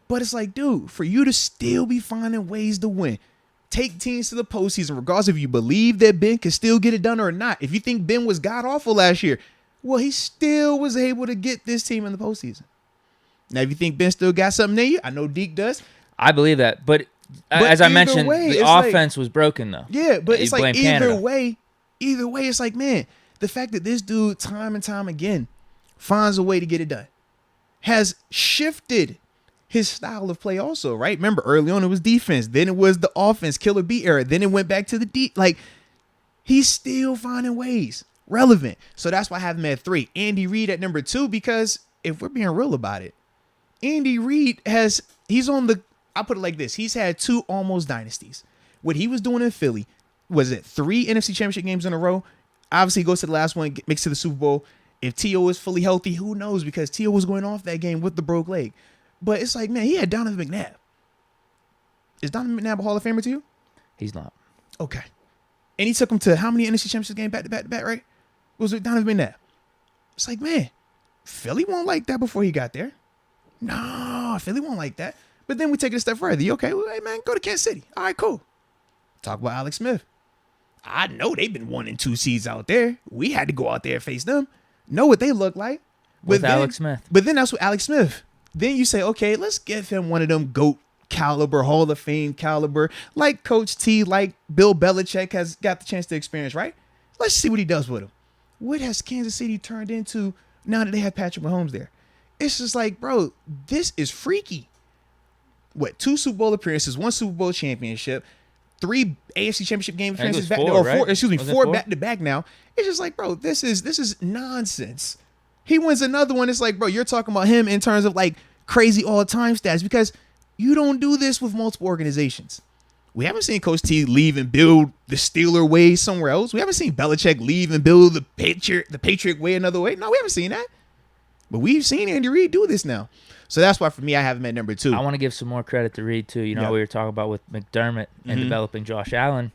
Speaker 1: But it's like, dude, for you to still be finding ways to win, take teams to the postseason, regardless if you believe that Ben can still get it done or not. If you think Ben was god-awful last year, well, he still was able to get this team in the postseason. Now, if you think Ben still got something in you, I know Deke does.
Speaker 2: I believe that. But as I mentioned, the offense was broken, though.
Speaker 1: Yeah, but it's like either way, it's like, man, the fact that this dude time and time again finds a way to get it done has shifted his style of play also, right? Remember, early on it was defense, then it was the offense, killer beat era, then it went back to the deep. Like, he's still finding ways. Relevant. So that's why I have him at 3. Andy Reid at number 2, because if we're being real about it, Andy Reid he's on the, I'll put it like this, he's had 2 almost dynasties. What he was doing in Philly, was it 3 NFC Championship games in a row? Obviously, he goes to the last one, makes it to the Super Bowl. If T.O. is fully healthy, who knows? Because T.O. was going off that game with the broke leg. But it's like, man, he had Donovan McNabb. Is Donovan McNabb a Hall of Famer to you?
Speaker 2: He's not.
Speaker 1: Okay. And he took him to how many NFC Championship games back to back to back, right? Was it Donovan McNabb? It's like, man, Philly won't like that before he got there. No, Philly won't like that. But then we take it a step further. You okay? Well, hey, man, go to Kansas City. All right, cool. Talk about Alex Smith. I know they've been 1 and 2 seeds out there. We had to go out there and face them. Know what they look like.
Speaker 2: With Alex Smith.
Speaker 1: But then that's what Alex Smith. Then you say, okay, let's give him one of them GOAT caliber, Hall of Fame caliber, like Coach T, like Bill Belichick has got the chance to experience, right? Let's see what he does with him. What has Kansas City turned into now that they have Patrick Mahomes there? It's just like, bro, this is freaky. What, 2 Super Bowl appearances, 1 Super Bowl championship, 3 AFC Championship game appearances back, 4, right? 4 back to back now. It's just like, bro, this is nonsense. He wins another one. It's like, bro, you're talking about him in terms of like crazy all-time stats because you don't do this with multiple organizations. We haven't seen Coach T leave and build the Steeler way somewhere else. We haven't seen Belichick leave and build the Patriot way another way. No, we haven't seen that. But we've seen Andy Reid do this now. So that's why for me, I have him at number 2.
Speaker 2: I want to give some more credit to Reid too. You know, we were talking about with McDermott and developing Josh Allen.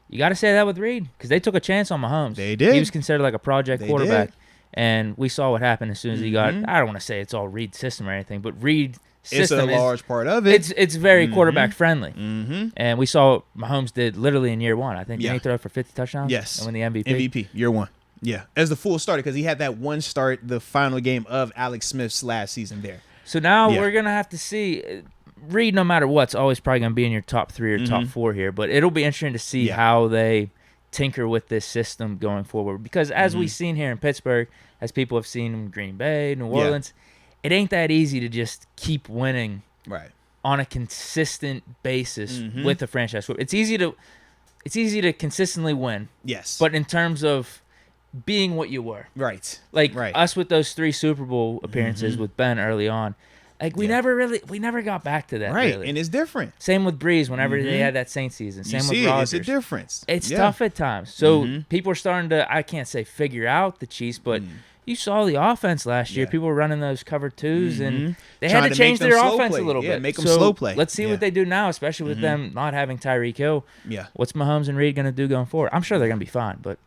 Speaker 2: You got to say that with Reid because they took a chance on Mahomes.
Speaker 1: They did.
Speaker 2: He was considered like a project quarterback. And we saw what happened as soon as he got, I don't want to say it's all Reid's system or anything, but Reid's system
Speaker 1: it's a large part of it.
Speaker 2: It's very quarterback friendly. And we saw what Mahomes did literally in year 1. I think he threw for 50 touchdowns.
Speaker 1: Yes.
Speaker 2: And win the MVP.
Speaker 1: MVP, year 1. Yeah. As the full starter because he had that one start, the final game of Alex Smith's last season there.
Speaker 2: So now we're going to have to see. Reid, no matter what's always probably going to be in your top 3 or top 4 here. But it'll be interesting to see how they tinker with this system going forward. Because as we've seen here in Pittsburgh, as people have seen in Green Bay, New Orleans, it ain't that easy to just keep winning on a consistent basis with the franchise. It's easy to consistently win.
Speaker 1: Yes.
Speaker 2: But in terms of being what you were.
Speaker 1: Right.
Speaker 2: Like us with those 3 Super Bowl appearances with Ben early on. Like we never got back to that.
Speaker 1: Right.
Speaker 2: Really.
Speaker 1: And it's different.
Speaker 2: Same with Breeze whenever they had that Saints season. Same with Rodgers.
Speaker 1: It's a difference.
Speaker 2: It's tough at times. So people are starting to, I can't say figure out the Chiefs, but you saw the offense last year. People were running those cover 2s and they had to change their offense a little bit.
Speaker 1: Make them slow play.
Speaker 2: Let's see what they do now, especially with them not having Tyreek Hill.
Speaker 1: Yeah.
Speaker 2: What's Mahomes and Reid going to do going forward? I'm sure they're going to be fine, but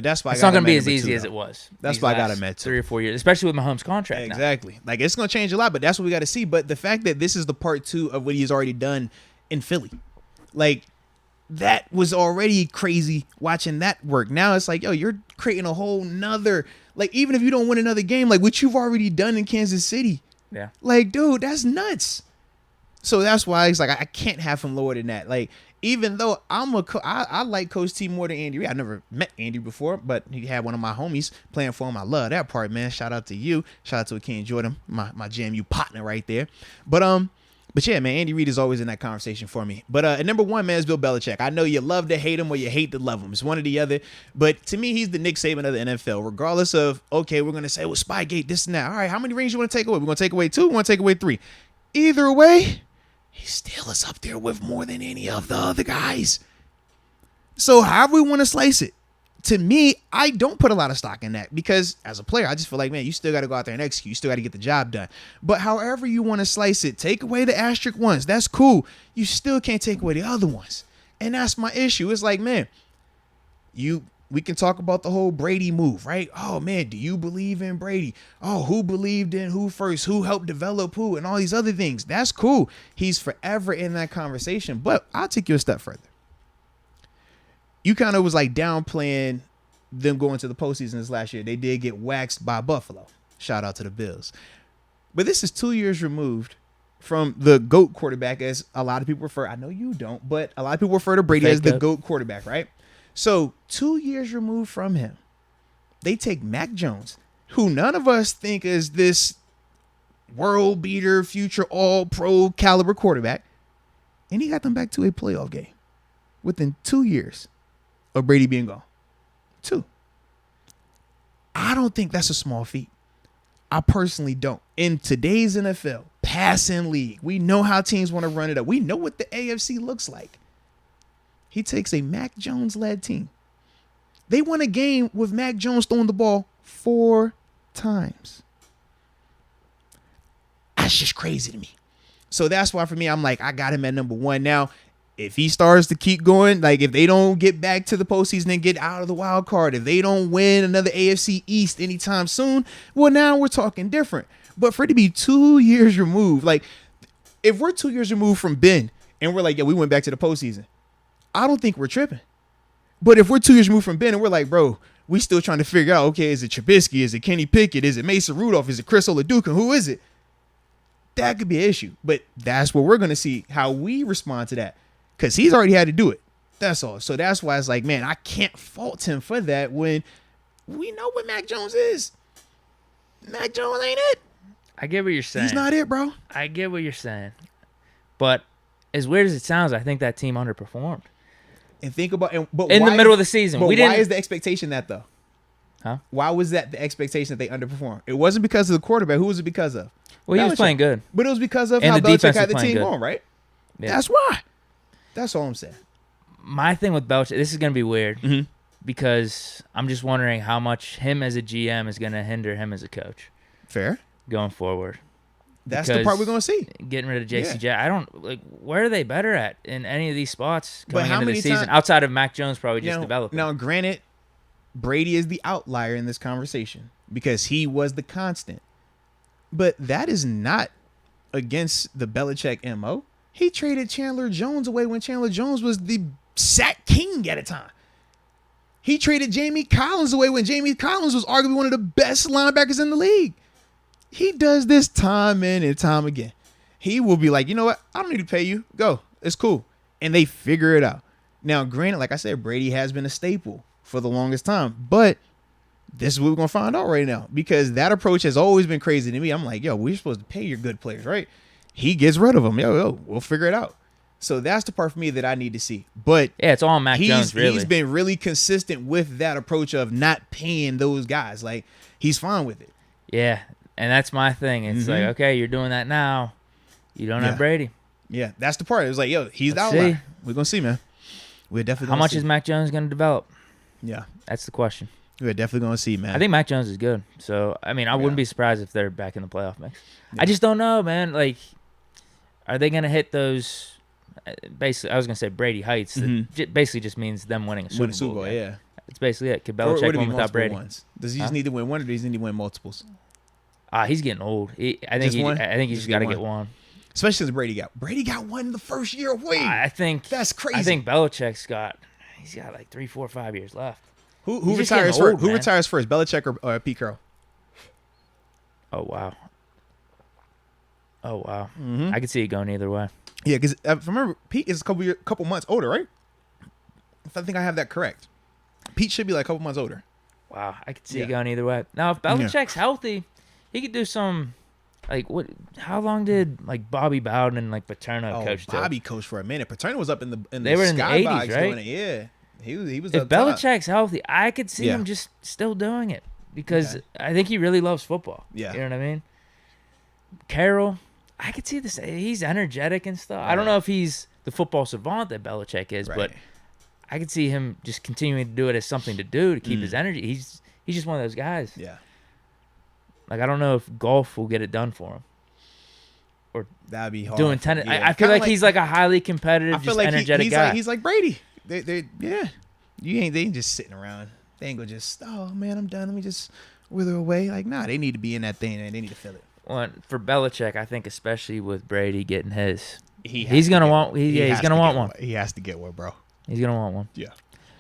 Speaker 1: that's why
Speaker 2: it's not going to be as easy as it was.
Speaker 1: That's why I got him at 2.
Speaker 2: 3 or 4 years, especially with Mahomes' contract.
Speaker 1: Exactly.
Speaker 2: Now.
Speaker 1: Like it's going to change a lot, but that's what we got to see. But the fact that this is the part 2 of what he's already done in Philly, like that was already crazy watching that work. Now it's like, yo, you're creating a whole nother, like even if you don't win another game, like what you've already done in Kansas City.
Speaker 2: Yeah.
Speaker 1: Like, dude, that's nuts. So that's why it's like I can't have him lower than that. Like, even though I like Coach T more than Andy Reid. I never met Andy before, but he had one of my homies playing for him. I love that part, man. Shout out to you. Shout out to King Jordan, my JMU partner right there. But yeah, man, Andy Reid is always in that conversation for me. But at number 1, man, is Bill Belichick. I know you love to hate him or you hate to love him. It's one or the other. But to me, he's the Nick Saban of the NFL. Regardless of, okay, we're going to say, well, Spygate, this and that. All right, how many rings you want to take away? We're going to take away 2. We want to take away 3. Either way, he still is up there with more than any of the other guys. So however we want to slice it, to me, I don't put a lot of stock in that because as a player, I just feel like, man, you still got to go out there and execute. You still got to get the job done. But however you want to slice it, take away the asterisk ones. That's cool. You still can't take away the other ones. And that's my issue. It's like, man, we can talk about the whole Brady move, right? Oh, man, do you believe in Brady? Oh, who believed in who first? Who helped develop who? And all these other things. That's cool. He's forever in that conversation. But I'll take you a step further. You kind of was like downplaying them going to the postseason this last year. They did get waxed by Buffalo. Shout out to the Bills. But this is 2 years removed from the GOAT quarterback, as a lot of people refer. I know you don't, but a lot of people refer to Brady as the GOAT quarterback, right? So 2 years removed from him, they take Mac Jones, who none of us think is this world beater, future all-pro caliber quarterback, and he got them back to a playoff game within 2 years of Brady being gone. 2. I don't think that's a small feat. I personally don't. In today's NFL, passing league, we know how teams want to run it up. We know what the AFC looks like. He takes a Mac Jones-led team. They won a game with Mac Jones throwing the ball 4 times. That's just crazy to me. So that's why for me, I'm like, I got him at number 1. Now, if he starts to keep going, like if they don't get back to the postseason and get out of the wild card, if they don't win another AFC East anytime soon, well, now we're talking different. But for it to be 2 years removed, like if we're 2 years removed from Ben and we're like, yeah, we went back to the postseason, I don't think we're tripping. But if we're 2 years removed from Ben and we're like, bro, we still trying to figure out, okay, is it Trubisky? Is it Kenny Pickett? Is it Mason Rudolph? Is it Chris Oladuka? Who is it? that could be an issue. But that's what we're going to see, how we respond to that. Because he's already had to do it. That's all. So that's why it's like, man, I can't fault him for that when we know what Mac Jones is. Mac Jones ain't it.
Speaker 2: I get what you're saying.
Speaker 1: He's not it, bro.
Speaker 2: I get what you're saying. But as weird as it sounds, I think that team underperformed.
Speaker 1: And think about but
Speaker 2: in
Speaker 1: why
Speaker 2: the middle of the season.
Speaker 1: But
Speaker 2: We
Speaker 1: why
Speaker 2: didn't.
Speaker 1: is the expectation that though?
Speaker 2: Huh?
Speaker 1: Why was that the expectation that they underperformed? It wasn't because of the quarterback. Who was it because of?
Speaker 2: Well, he was
Speaker 1: Belichick.
Speaker 2: playing good.
Speaker 1: But it was because of
Speaker 2: And
Speaker 1: how
Speaker 2: the
Speaker 1: Belichick
Speaker 2: defense
Speaker 1: had
Speaker 2: was
Speaker 1: the
Speaker 2: playing
Speaker 1: team
Speaker 2: good.
Speaker 1: going, right?
Speaker 2: Yeah.
Speaker 1: That's why. That's all I'm saying.
Speaker 2: My thing with Belichick, this is going to be weird
Speaker 1: Mm-hmm.
Speaker 2: because I'm just wondering how much him as a GM is going to hinder him as a coach
Speaker 1: Fair.
Speaker 2: going forward.
Speaker 1: That's the
Speaker 2: Because
Speaker 1: part we're going to see.
Speaker 2: Getting rid of JCJ, I don't like where are they better at in any of these spots
Speaker 1: But
Speaker 2: coming
Speaker 1: how
Speaker 2: into the
Speaker 1: many
Speaker 2: season
Speaker 1: times-
Speaker 2: outside of Mac Jones probably just
Speaker 1: Now,
Speaker 2: developing.
Speaker 1: now, granted, Brady is the outlier in this conversation because he was the constant. But that is not against the Belichick MO. He traded Chandler Jones away when Chandler Jones was the sack king at a time. He traded Jamie Collins away when Jamie Collins was arguably one of the best linebackers in the league. He does this time in and time again. He will be like, you know what? I don't need to pay you. Go. It's cool. And they figure it out. Now, granted, like I said, Brady has been a staple for the longest time. But this is what we're going to find out right now. Because that approach has always been crazy to me. I'm like, yo, we're supposed to pay your good players, right? He gets rid of them. Yo, we'll figure it out. So that's the part for me that I need to see. But
Speaker 2: yeah, it's all Mac Jones, really.
Speaker 1: He's been really consistent with that approach of not paying those guys. Like, he's fine with it.
Speaker 2: Yeah, and that's my thing. It's like, okay, you're doing that now. You don't have Brady.
Speaker 1: Yeah, that's the part. It was like, yo, he's the
Speaker 2: Let's
Speaker 1: outlier.
Speaker 2: see.
Speaker 1: We're going to see, man. We're definitely
Speaker 2: How
Speaker 1: going to
Speaker 2: much
Speaker 1: see.
Speaker 2: is Mac Jones going to develop?
Speaker 1: Yeah,
Speaker 2: That's the question.
Speaker 1: we're definitely going to see, man.
Speaker 2: I think Mac Jones is good. So, I mean, I wouldn't be surprised if they're back in the playoff mix. I just don't know, man. Like, are they going to hit those basically, I was going to say Brady heights. That basically just means them winning a Super Bowl.
Speaker 1: Bowl, yeah.
Speaker 2: It's basically it. Could
Speaker 1: Or would
Speaker 2: Belichick
Speaker 1: it be
Speaker 2: win without
Speaker 1: multiple
Speaker 2: Brady?
Speaker 1: ones? Does he just need to win one, or does he need to win multiples?
Speaker 2: He's getting old. I think
Speaker 1: Just one?
Speaker 2: I think he's
Speaker 1: Just
Speaker 2: got to
Speaker 1: get
Speaker 2: get one.
Speaker 1: Especially since Brady got one the first year away.
Speaker 2: I think
Speaker 1: That's crazy.
Speaker 2: I think Belichick's got like 3, 4, 5 years left.
Speaker 1: Who
Speaker 2: he's just
Speaker 1: retires
Speaker 2: getting
Speaker 1: first?
Speaker 2: old,
Speaker 1: Who
Speaker 2: man.
Speaker 1: retires first, Belichick or Pete Carroll?
Speaker 2: Oh wow.
Speaker 1: Mm-hmm.
Speaker 2: I could see it going either way.
Speaker 1: Yeah, because remember, Pete is a couple months older, right? If I think I have that correct, Pete should be like a couple months older.
Speaker 2: Wow, I could see it going either way. Now, if Belichick's healthy, he could do some. Like what? How long did like Bobby Bowden and like Paterno coach?
Speaker 1: Bobby coached for a minute. Paterno was up in the
Speaker 2: They were in the
Speaker 1: skybox
Speaker 2: 80s, right?
Speaker 1: doing it. Yeah, he was.
Speaker 2: If
Speaker 1: up top.
Speaker 2: Belichick's healthy, I could see him just still doing it because I think he really loves football.
Speaker 1: Yeah.
Speaker 2: You know what I mean? Carroll, I could see this. He's energetic and stuff. I don't know if he's the football savant that Belichick is, but I could see him just continuing to do it as something to do to keep his energy. He's just one of those guys.
Speaker 1: Yeah.
Speaker 2: Like I don't know if golf will get it done for him. Or
Speaker 1: that'd be hard.
Speaker 2: Doing tennis.
Speaker 1: Yeah.
Speaker 2: I feel like he's like a highly competitive,
Speaker 1: I feel
Speaker 2: just
Speaker 1: like
Speaker 2: energetic guy.
Speaker 1: he's like Brady. They they ain't just sitting around. They ain't gonna just, oh man, I'm done. Let me just wither away. Like, nah, they need to be in that thing and they need to feel it.
Speaker 2: Well, for Belichick, I think especially with Brady getting his,
Speaker 1: He's
Speaker 2: he's gonna want one. He has
Speaker 1: to get one, bro.
Speaker 2: He's gonna want one.
Speaker 1: Yeah.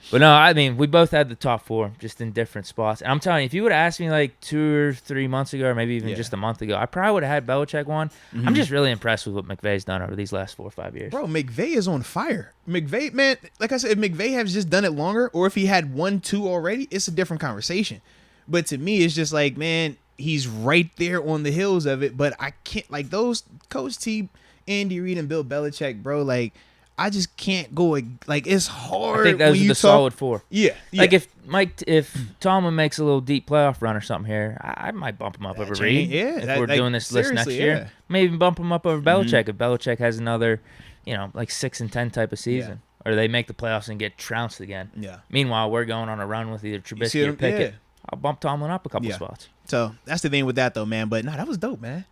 Speaker 2: But no, I mean, we both had the top 4 just in different spots. And I'm telling you, if you would have asked me like 2 or 3 months ago, or maybe even just a month ago, I probably would have had Belichick one. I'm just really impressed with what McVay's done over these last 4 or 5 years.
Speaker 1: Bro, McVay is on fire. McVay, man, like I said, if McVay has just done it longer, or if he had 1, 2 already, it's a different conversation. But to me, it's just like, man, he's right there on the heels of it. But I can't, like those Coach T, Andy Reid, and Bill Belichick, bro, like, I just can't go, like, it's hard.
Speaker 2: I think those are the solid 4.
Speaker 1: Yeah.
Speaker 2: Like if Tomlin makes a little deep playoff run or something here, I might bump him up over Reid.
Speaker 1: Yeah.
Speaker 2: If we're doing this list next year, maybe even bump him up over Belichick if Belichick has another, like 6-10 type of season, or they make the playoffs and get trounced again.
Speaker 1: Yeah.
Speaker 2: Meanwhile, we're going on a run with either Trubisky or Pickett. I'll bump Tomlin up a couple spots.
Speaker 1: So that's the thing with that, though, man. But no, that was dope, man.